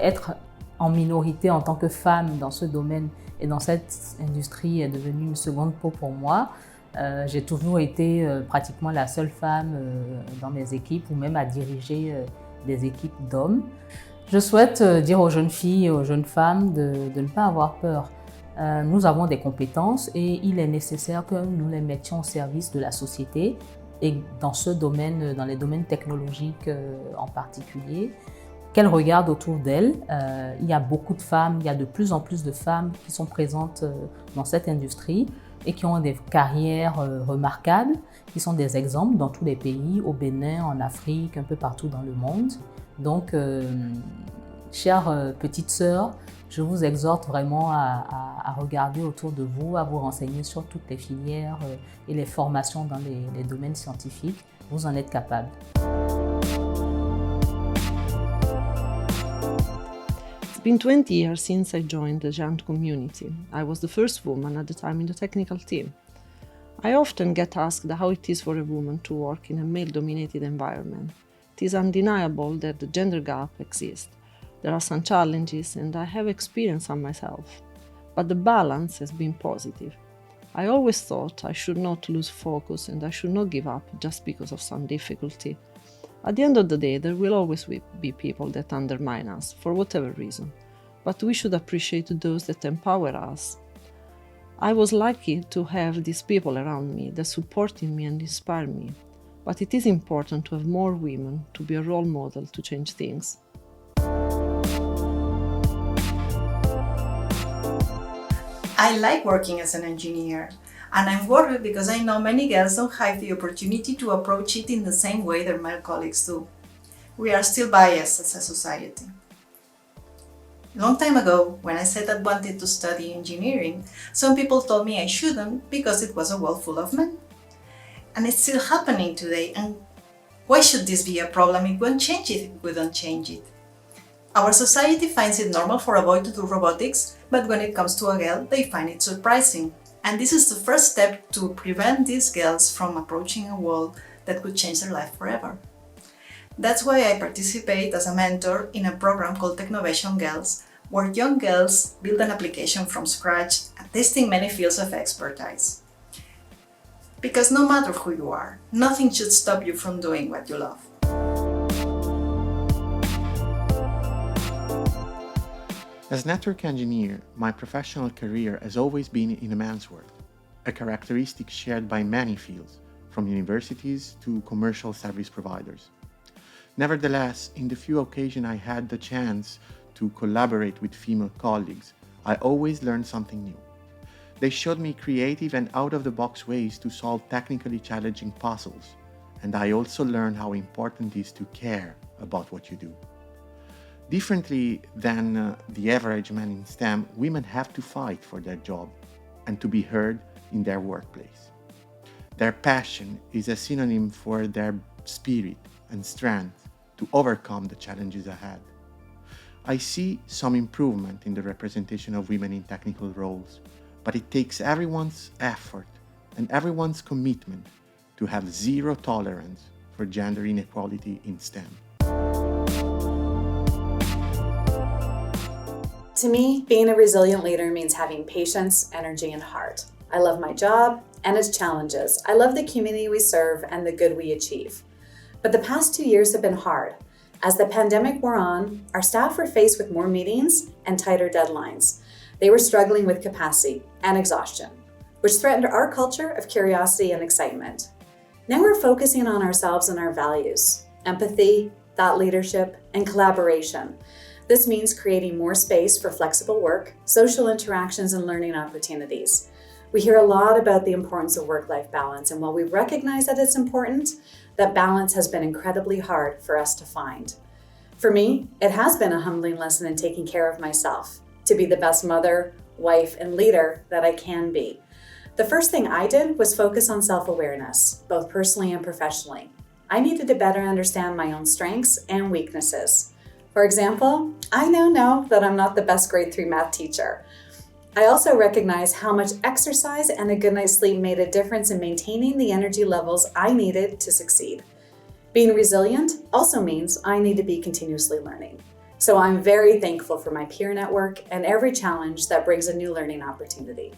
Être en minorité en tant que femme dans ce domaine et dans cette industrie est devenu une seconde peau pour moi. J'ai toujours été pratiquement la seule femme dans mes équipes ou même à diriger des équipes d'hommes. Je souhaite dire aux jeunes filles et aux jeunes femmes de ne pas avoir peur. Nous avons des compétences et il est nécessaire que nous les mettions au service de la société et dans ce domaine, dans les domaines technologiques en particulier, qu'elles regardent autour d'elles. Il y a beaucoup de femmes, il y a de plus en plus de femmes qui sont présentes dans cette industrie et qui ont des carrières remarquables, qui sont des exemples dans tous les pays, au Bénin, en Afrique, un peu partout dans le monde. Donc, chères petites sœurs, je vous exhorte vraiment à regarder autour de vous, à vous renseigner sur toutes les filières et les formations dans les domaines scientifiques. Vous en êtes capables. It's been 20 years since I joined the GÉANT community. I was the first woman at the time in the technical team. I often get asked how it is for a woman to work in a male-dominated environment. It is undeniable that the gender gap exists. There are some challenges and I have experienced some myself, but the balance has been positive. I always thought I should not lose focus and I should not give up just because of some difficulty. At the end of the day, there will always be people that undermine us, for whatever reason, but we should appreciate those that empower us. I was lucky to have these people around me that supported me and inspired me, but it is important to have more women to be a role model to change things. I like working as an engineer, and I'm worried because I know many girls don't have the opportunity to approach it in the same way their male colleagues do. We are still biased as a society. A long time ago, when I said I wanted to study engineering, some people told me I shouldn't because it was a world full of men. And it's still happening today, and why should this be a problem? It won't change it if we don't change it. Our society finds it normal for a boy to do robotics, but when it comes to a girl, they find it surprising. And this is the first step to prevent these girls from approaching a world that could change their life forever. That's why I participate as a mentor in a program called Technovation Girls, where young girls build an application from scratch, testing many fields of expertise. Because no matter who you are, nothing should stop you from doing what you love. As network engineer, my professional career has always been in a man's world, a characteristic shared by many fields, from universities to commercial service providers. Nevertheless, in the few occasions I had the chance to collaborate with female colleagues, I always learned something new. They showed me creative and out-of-the-box ways to solve technically challenging puzzles, and I also learned how important it is to care about what you do. Differently than the average man in STEM, women have to fight for their job and to be heard in their workplace. Their passion is a synonym for their spirit and strength to overcome the challenges ahead. I see some improvement in the representation of women in technical roles, but it takes everyone's effort and everyone's commitment to have zero tolerance for gender inequality in STEM. To me, being a resilient leader means having patience, energy, and heart. I love my job and its challenges. I love the community we serve and the good we achieve. But the past 2 years have been hard. As the pandemic wore on, our staff were faced with more meetings and tighter deadlines. They were struggling with capacity and exhaustion, which threatened our culture of curiosity and excitement. Now we're focusing on ourselves and our values, empathy, thought leadership, and collaboration. This means creating more space for flexible work, social interactions, and learning opportunities. We hear a lot about the importance of work-life balance, and while we recognize that it's important, that balance has been incredibly hard for us to find. For me, it has been a humbling lesson in taking care of myself, to be the best mother, wife, and leader that I can be. The first thing I did was focus on self-awareness, both personally and professionally. I needed to better understand my own strengths and weaknesses. For example, I now know that I'm not the best grade 3 math teacher. I also recognize how much exercise and a good night's sleep made a difference in maintaining the energy levels I needed to succeed. Being resilient also means I need to be continuously learning. So I'm very thankful for my peer network and every challenge that brings a new learning opportunity.